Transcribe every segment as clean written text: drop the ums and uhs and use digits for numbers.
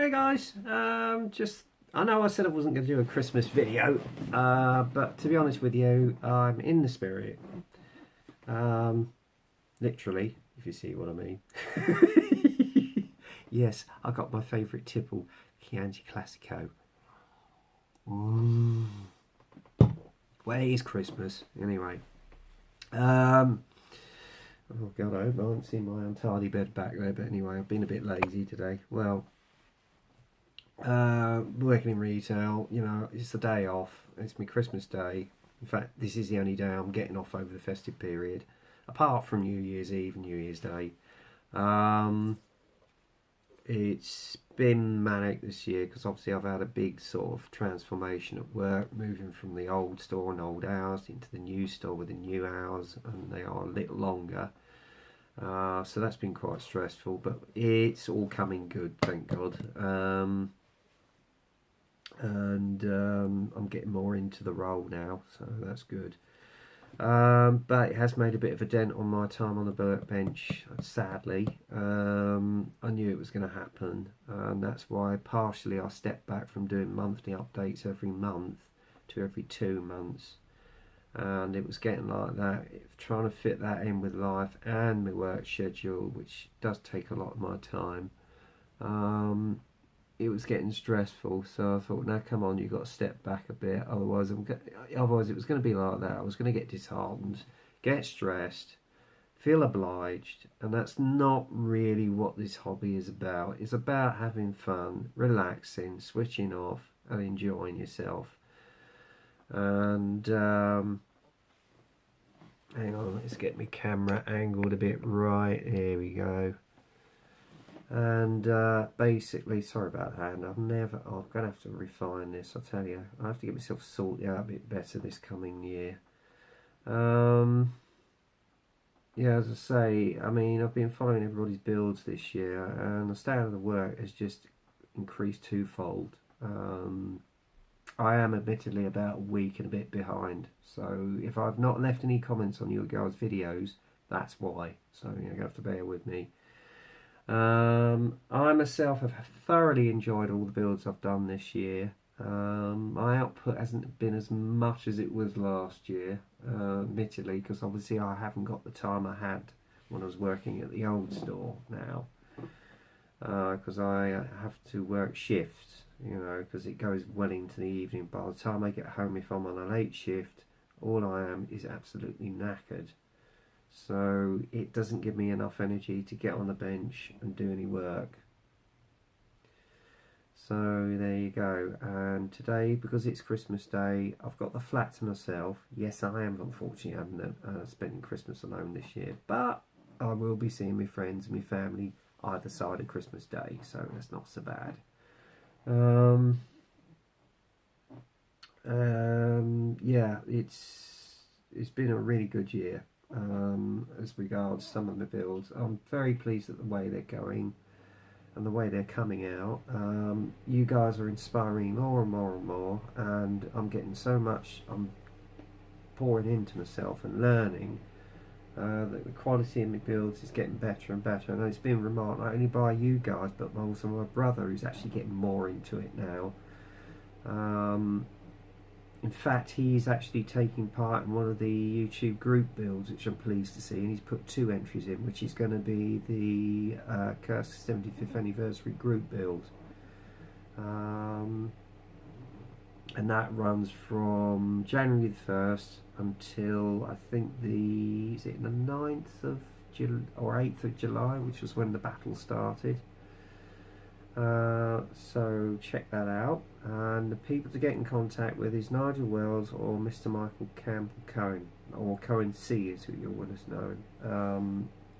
Hey guys, I know I said I wasn't going to do a Christmas video, but to be honest with you, I'm in the spirit. Um, Literally, if you see what I mean. Yes, I got my favourite tipple, Chianti Classico. Mm. Well, it is Christmas anyway. Oh God, I hope I haven't seen my untidy bed back there. But anyway, I've been a bit lazy today. Well, working in retail, it's the day off. It's my Christmas day. In fact, this is the only day I'm getting off over the festive period, apart from New Year's Eve and New Year's Day. Um, it's been manic this year because obviously I've had a big sort of transformation at work, moving from the old store and old hours into the new store with the new hours, and they are a little longer. So that's been quite stressful, but it's all coming good, thank God. And I'm getting more into the role now, so that's good. But it has made a bit of a dent on my time on the workbench, sadly. I knew it was going to happen, and that's why partially I stepped back from doing monthly updates every month to every 2 months. And it was getting like that, trying to fit that in with life and my work schedule, which does take a lot of my time. It was getting stressful, so I thought, now come on, you've got to step back a bit, otherwise it was going to be like that. I was going to get disheartened, get stressed, feel obliged, and that's not really what this hobby is about. It's about having fun, relaxing, switching off, and enjoying yourself. And hang on, let's get my camera angled a bit right. Here we go. And basically, sorry about that, and I'm going to have to refine this, I'll tell you. I have to get myself sorted out a bit better this coming year. Yeah, as I say, I mean, I've been following everybody's builds this year, and the standard of work has just increased twofold. I am admittedly about a week and a bit behind, so if I've not left any comments on your guys' videos, that's why. So you're going to have to bear with me. I myself have thoroughly enjoyed all the builds I've done this year. My output hasn't been as much as it was last year, admittedly, because obviously I haven't got the time I had when I was working at the old store now, because I have to work shifts, because it goes well into the evening. By the time I get home, if I'm on a late shift, all I am is absolutely knackered. So it doesn't give me enough energy to get on the bench and do any work. So there you go. And today, because it's Christmas Day, I've got the flat to myself. Yes, I am unfortunately spending Christmas alone this year, but I will be seeing my friends and my family either side of Christmas Day, so that's not so bad. Yeah, it's been a really good year. As regards some of my builds, I'm very pleased at the way they're going and the way they're coming out. You guys are inspiring more and more and more, and I'm getting so much, I'm pouring into myself and learning that the quality of my builds is getting better and better, and it's being remarked not only by you guys but also my brother, who's actually getting more into it now. In fact, he's actually taking part in one of the YouTube group builds, which I'm pleased to see, and he's put 2 entries in, which is going to be the Kursk 75th anniversary group build. And that runs from January the 1st until I think is it the 9th of July or 8th of July, which was when the battle started. So check that out, and the people to get in contact with is Nigel Wells or Mr. Michael Campbell Cohen, or Cohen C is who you'll want us know.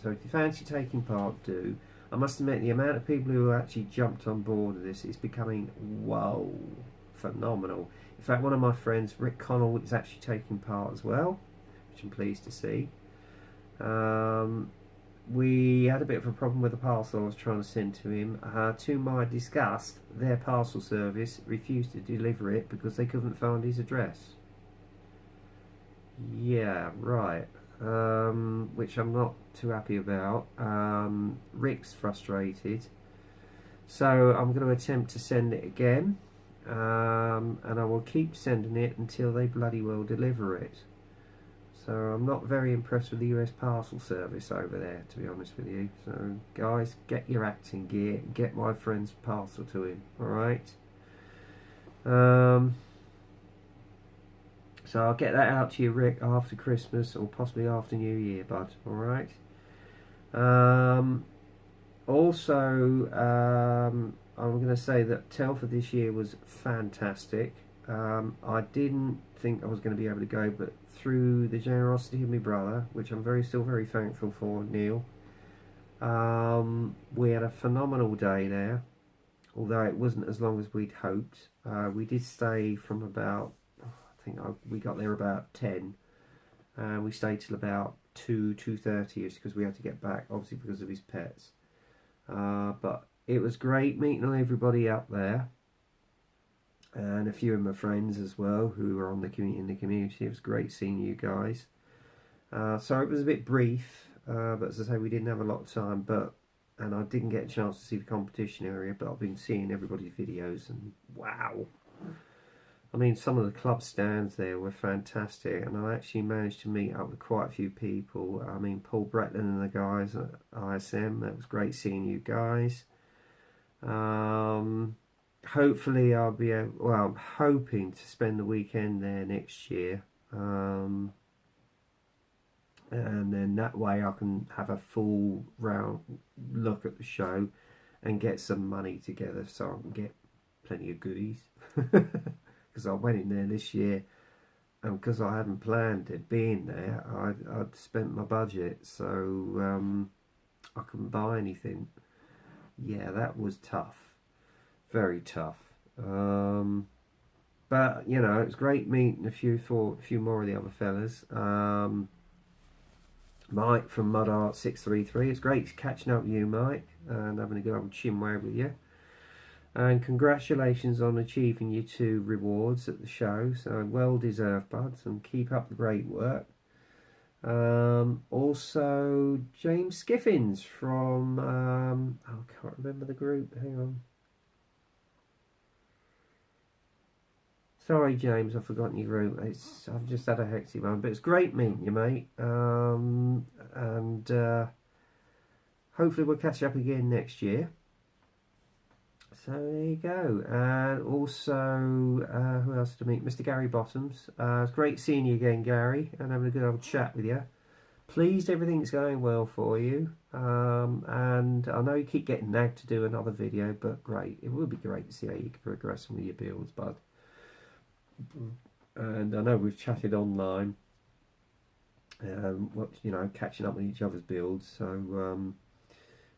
So if you fancy taking part, do. I must admit, the amount of people who actually jumped on board with this is becoming, whoa, phenomenal. In fact, one of my friends, Rick Connell, is actually taking part as well, which I'm pleased to see. We had a bit of a problem with the parcel I was trying to send to him. To my disgust, their parcel service refused to deliver it because they couldn't find his address. Yeah, right. Which I'm not too happy about. Rick's frustrated. So I'm going to attempt to send it again, and I will keep sending it until they bloody well deliver it. So I'm not very impressed with the US parcel service over there, to be honest with you. So guys, get your acting gear, get my friend's parcel to him, alright? So I'll get that out to you, Rick, after Christmas or possibly after New Year, bud, alright? Also, I'm going to say that Telford this year was fantastic. I didn't think I was going to be able to go, but through the generosity of my brother, which I'm still very thankful for, Neil, we had a phenomenal day there, although it wasn't as long as we'd hoped. We did stay from about, we got there about 10, and we stayed till about 2:30ish because we had to get back, obviously because of his pets. But it was great meeting everybody up there, and a few of my friends as well who were in the community. It was great seeing you guys. So it was a bit brief, but as I say, we didn't have a lot of time. And I didn't get a chance to see the competition area, but I've been seeing everybody's videos, and wow! I mean, some of the club stands there were fantastic, and I actually managed to meet up with quite a few people. I mean, Paul Bretland and the guys at ISM, that was great seeing you guys. Hopefully I'll be able, well, I'm hoping to spend the weekend there next year. And then that way I can have a full round look at the show and get some money together so I can get plenty of goodies. Because I went in there this year, and because I hadn't planned it being there, I'd spent my budget, so I couldn't buy anything. Yeah, that was tough, very tough. But you know, it was great meeting a few more of the other fellas. Mike from Mud Art 633. It's great catching up with you, Mike, and having a good old chinwag with you. And congratulations on achieving your 2 rewards at the show. So well deserved, buds, and keep up the great work. Also, James Skiffins from I can't remember the group. Hang on. Sorry, James, I've forgotten your group. I've just had a hectic one, but it's great meeting you, mate. And hopefully we'll catch up again next year. So there you go. And also, who else to meet? Mr. Gary Bottoms. It's great seeing you again, Gary, and having a good old chat with you. Pleased everything's going well for you. And I know you keep getting nagged to do another video, but great. It would be great to see how you can progress with your builds, bud. And I know we've chatted online, catching up with each other's builds. So,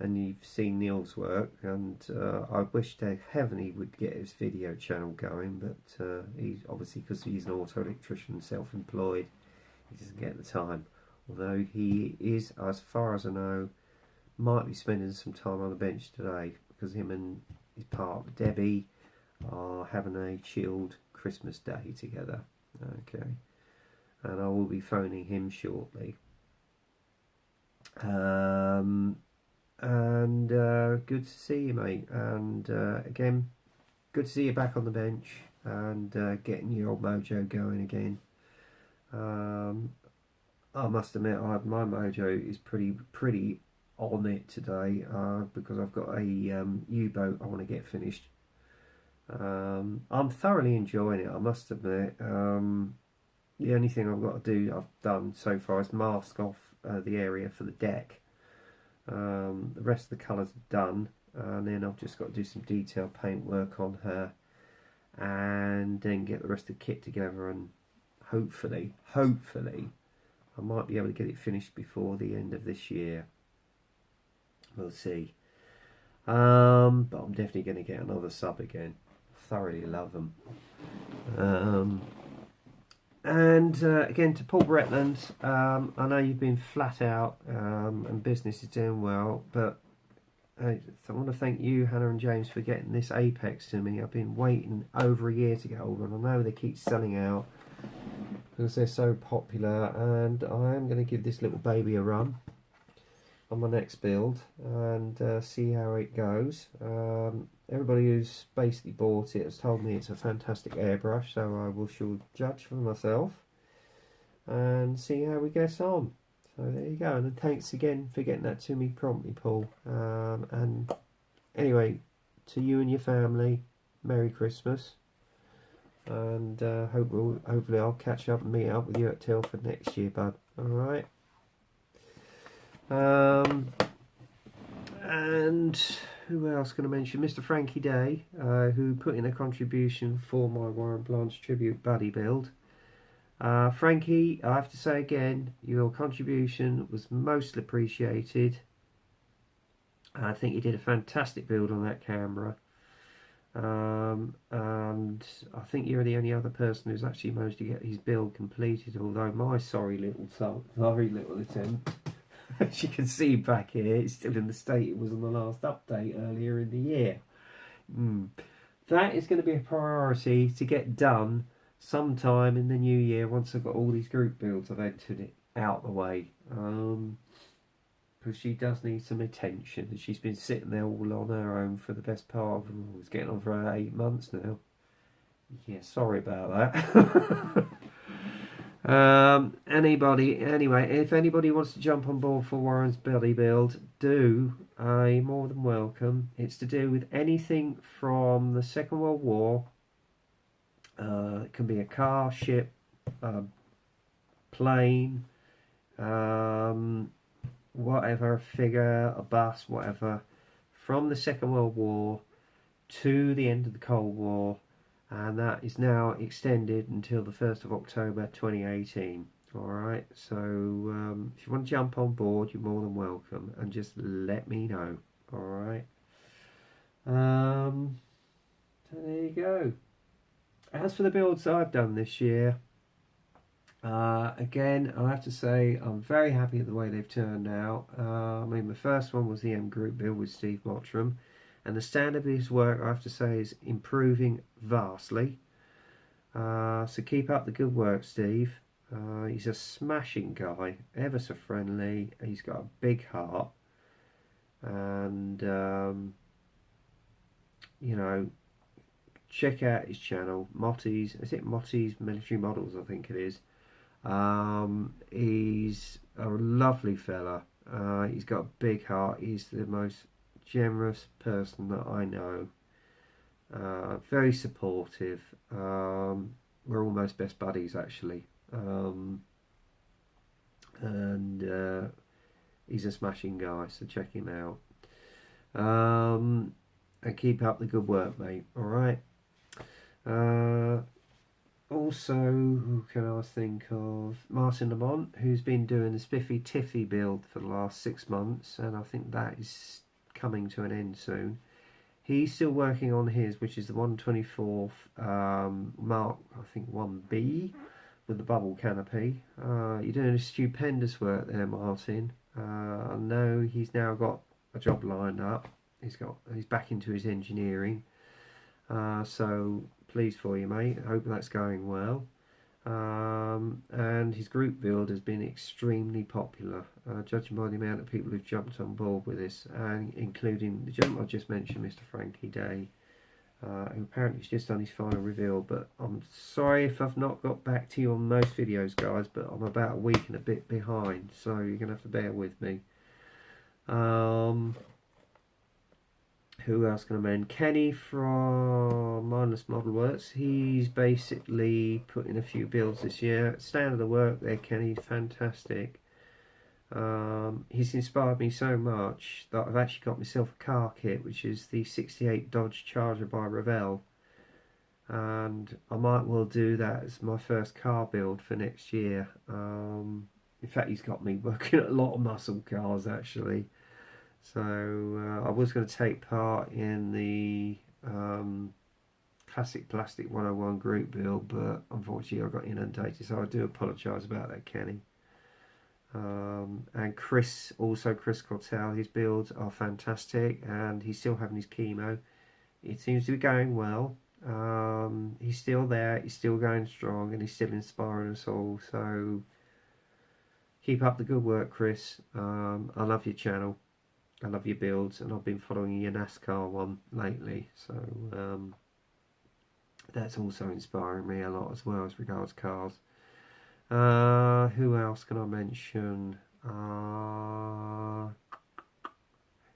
and you've seen Neil's work, and I wish to heaven he would get his video channel going, but he's obviously, because he's an auto electrician, self-employed, he doesn't get the time. Although he is, as far as I know, might be spending some time on the bench today, because him and his partner Debbie are having a chilled Christmas day together. Okay, and I will be phoning him shortly. And good to see you, mate. And again, good to see you back on the bench and getting your old mojo going again. I must admit, my mojo is pretty on it today, because I've got a U-boat I want to get finished. I'm thoroughly enjoying it, I must admit. The only thing I've done so far is mask off the area for the deck. The rest of the colours are done, and then I've just got to do some detail paint work on her, and then get the rest of the kit together, and hopefully I might be able to get it finished before the end of this year. We'll see. But I'm definitely going to get another sub again. Thoroughly love them. And again, to Paul Bretland, I know you've been flat out, and business is doing well, but I want to thank you, Hannah and James, for getting this Apex to me. I've been waiting over a year to get hold of them. I know they keep selling out because they're so popular, and I am going to give this little baby a run. on my next build and see how it goes. Everybody who's basically bought it has told me it's a fantastic airbrush, so I will shall judge for myself and see how we get on. So there you go, and thanks again for getting that to me promptly, Paul. And anyway, to you and your family, Merry Christmas, and hopefully I'll catch up and meet up with you at Tilford next year, bud. All right. And who else can I mention? Mr. Frankie Day, who put in a contribution for my Warren Blanche tribute buddy build. Frankie, I have to say again, your contribution was most appreciated. I think you did a fantastic build on that camera. And I think you're the only other person who's actually managed to get his build completed, although my sorry little attempt, as you can see back here, it's still in the state it was on the last update earlier in the year. That is going to be a priority to get done sometime in the new year once I've got all these group builds I've entered it out the way. Because she does need some attention, and she's been sitting there all on her own for the best part of, it's getting on for 8 months now. Yeah, sorry about that. Anyway, if anybody wants to jump on board for Warren's buddy build, I'm more than welcome. It's to do with anything from the Second World War. It can be a car, ship, plane, whatever, a figure, a bus, whatever, from the Second World War to the end of the Cold War, and that is now extended until the 1st of October 2018. Alright, so if you want to jump on board, you're more than welcome, and just let me know. Alright, so there you go. As for the builds I've done this year, again, I have to say I'm very happy with the way they've turned out. I mean, the first one was the M Group build with Steve Mottram, and the standard of his work, I have to say, is improving vastly. So keep up the good work, Steve. He's a smashing guy, ever so friendly. He's got a big heart, and you know, check out his channel, Motty's. Is it Motty's Military Models? I think it is. He's a lovely fella. He's got a big heart. He's the most generous person that I know. Very supportive. We're almost best buddies, actually. And he's a smashing guy, so check him out. And keep up the good work, mate. Alright. Also, who can I think of? Martin Lamont, who's been doing the Spiffy Tiffy build for the last 6 months, and I think that is coming to an end soon. He's still working on his, which is the 124th Mark, I think 1B, with the bubble canopy. You're doing a stupendous work there, Martin. I know he's now got a job lined up. He's back into his engineering. So pleased for you, mate. I hope that's going well. And his group build has been extremely popular, judging by the amount of people who've jumped on board with this, and including the gentleman I just mentioned, Mr. Frankie Day, who apparently has just done his final reveal. But I'm sorry if I've not got back to you on most videos, guys, but I'm about a week and a bit behind, so you're going to have to bear with me. Who else can I mention? Kenny from Mindless Model Works. He's basically put in a few builds this year. Stand of the work there, Kenny. Fantastic. He's inspired me so much that I've actually got myself a car kit, which is the 68 Dodge Charger by Revell. And I might well do that as my first car build for next year. In fact, he's got me working at a lot of muscle cars, actually. So I was going to take part in the Classic Plastic 101 group build, but unfortunately I got inundated, so I do apologise about that, Kenny. And Chris Cortell, his builds are fantastic, and he's still having his chemo. It seems to be going well. He's still there, he's still going strong, and he's still inspiring us all. So keep up the good work, Chris. I love your channel. I love your builds, and I've been following your NASCAR one lately, so that's also inspiring me a lot as well as regards cars. Who else can I mention?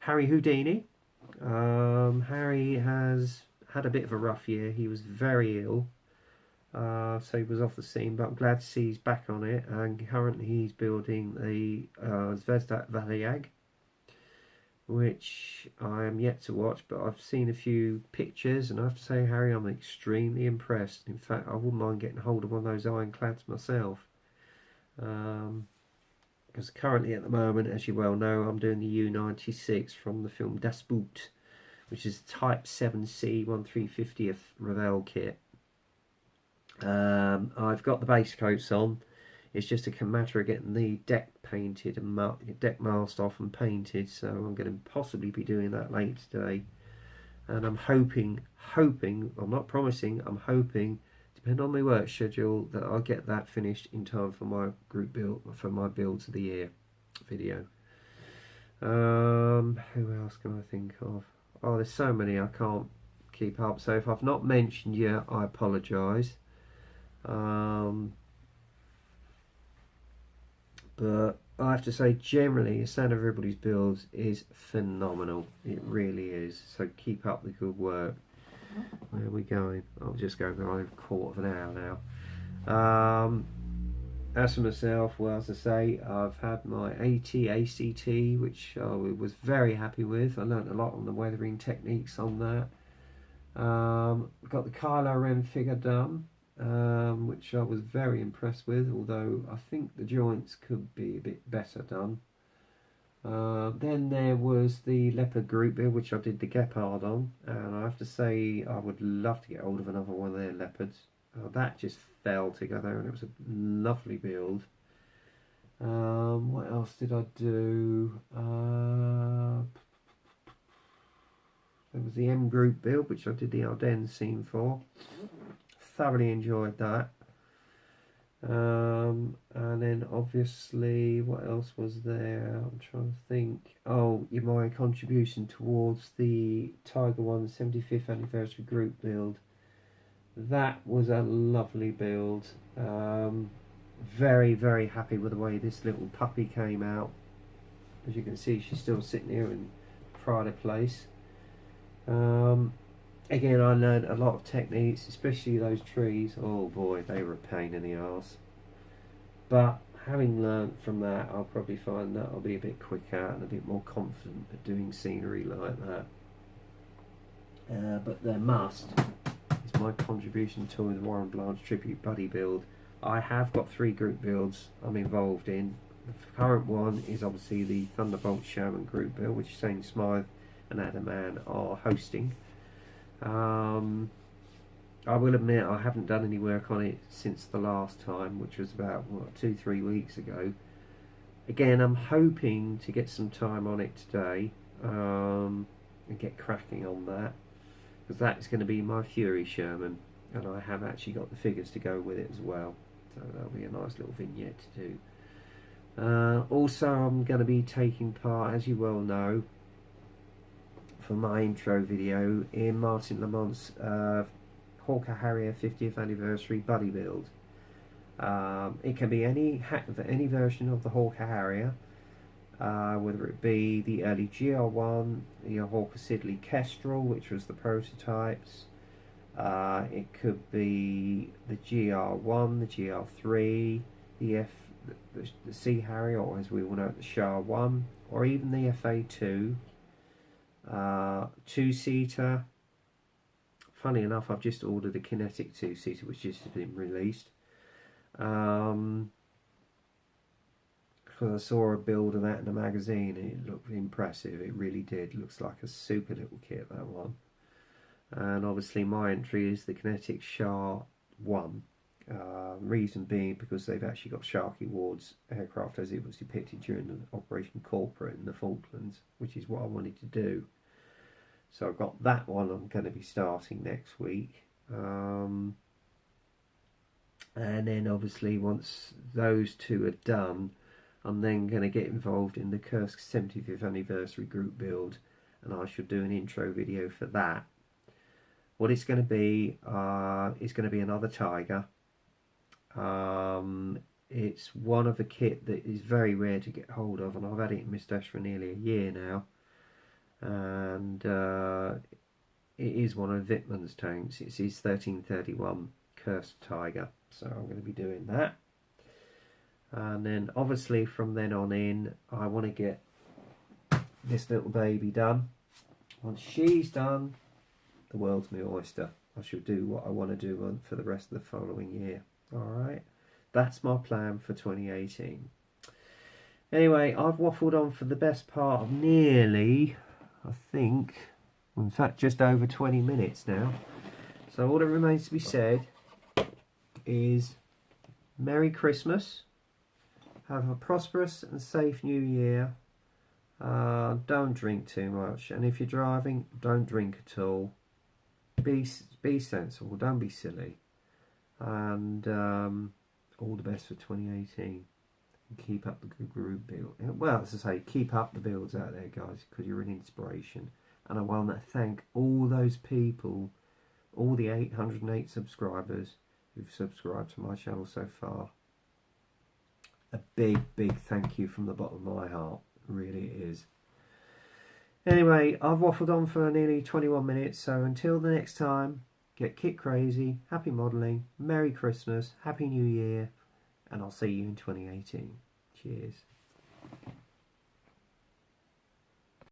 Harry Houdini. Harry has had a bit of a rough year. He was very ill, so he was off the scene, but I'm glad to see he's back on it, and currently he's building the Zvezda Valiag, which I am yet to watch, but I've seen a few pictures, and I have to say, Harry, I'm extremely impressed. In fact, I wouldn't mind getting hold of one of those ironclads myself. Because currently at the moment, as you well know, I'm doing the U-96 from the film Das Boot, which is Type 7C 1350th Revell kit. I've got the base coats on. It's just a matter of getting the deck painted and deck masked off and painted, so I'm going to possibly be doing that later today. And I'm hoping, I'm not promising, I'm hoping, depending on my work schedule, that I'll get that finished in time for my group build, for my builds of the year video. Who else can I think of? Oh, there's so many I can't keep up, so if I've not mentioned you, I apologise. But I have to say, generally, the sound of everybody's builds is phenomenal. It really is. So keep up the good work. Where are we going? I'll just go by a quarter of an hour now. As for myself, well, as I say, I've had my AT ACT, which I was very happy with. I learnt a lot on the weathering techniques on that. Got the Kylo Ren figure done, which I was very impressed with, although I think the joints could be a bit better done. Then there was the Leopard group build, which I did the Gepard on, and I have to say I would love to get hold of another one of their Leopards. That just fell together and it was a lovely build. What else did I do? There was the M group build, which I did the Ardennes scene for. Thoroughly enjoyed that. And then obviously, what else was there? I'm trying to think. Oh, my contribution towards the Tiger One 75th anniversary group build. That was a lovely build. Very, very happy with the way this little puppy came out. As you can see, she's still sitting here in pride of place. Again, I learned a lot of techniques, especially those trees. Oh boy, they were a pain in the arse. But having learnt from that, I'll probably find that I'll be a bit quicker and a bit more confident at doing scenery like that. But there must is my contribution to the Warren Blanche tribute buddy build. I have got 3 group builds I'm involved in. The current one is obviously the Thunderbolt Sherman group build, which Shane Smythe and Adam Mann are hosting. I will admit I haven't done any work on it since the last time, which was about 2-3 weeks ago. Again, I'm hoping to get some time on it today and get cracking on that, because that is going to be my Fury Sherman, and I have actually got the figures to go with it as well, so that'll be a nice little vignette to do. Also, I'm going to be taking part, as you well know, for my intro video in Martin Lamont's Hawker Harrier 50th anniversary buddy build. It can be any version of the Hawker Harrier, whether it be the early GR1, the Hawker Siddeley Kestrel, which was the prototypes. It could be the GR1, the GR3, the Sea Harrier, or as we all know, the SHA-1, or even the FA2. 2-seater. Funny enough, I've just ordered a Kinetic 2-seater, which has just been released. Because I saw a build of that in a magazine, and it looked impressive. It really did. Looks like a super little kit, that one. And obviously my entry is the Kinetic SHA-1. Reason being because they've actually got Sharkey Ward's aircraft as it was depicted during the Operation Corporate in the Falklands, which is what I wanted to do. So I've got that one I'm going to be starting next week. And then obviously once those two are done, I'm then going to get involved in the Kursk 75th anniversary group build, and I shall do an intro video for that. What it's going to be is going to be another Tiger. It's one of a kit that is very rare to get hold of, and I've had it in my stash for nearly a year now. And it is one of Wittmann's tanks. It's his 1331 Cursed Tiger, so I'm going to be doing that. And then obviously from then on in, I want to get this little baby done. Once she's done, the world's my oyster. I shall do what I want to do for the rest of the following year. Alright, that's my plan for 2018. Anyway, I've waffled on for the best part of nearly, I think, in fact just over 20 minutes now. So all that remains to be said is Merry Christmas. Have a prosperous and safe New Year. Don't drink too much, and if you're driving, don't drink at all. Be sensible, don't be silly, and all the best for 2018. Keep up the good group build. Well, as I say, keep up the builds out there, guys, because you're an inspiration. And I want to thank all those people, all the 808 subscribers who've subscribed to my channel so far. A big thank you from the bottom of my heart. Really it is. Anyway, I've waffled on for nearly 21 minutes, so until the next time, get kit crazy, happy modelling, Merry Christmas, Happy New Year, and I'll see you in 2018. Cheers.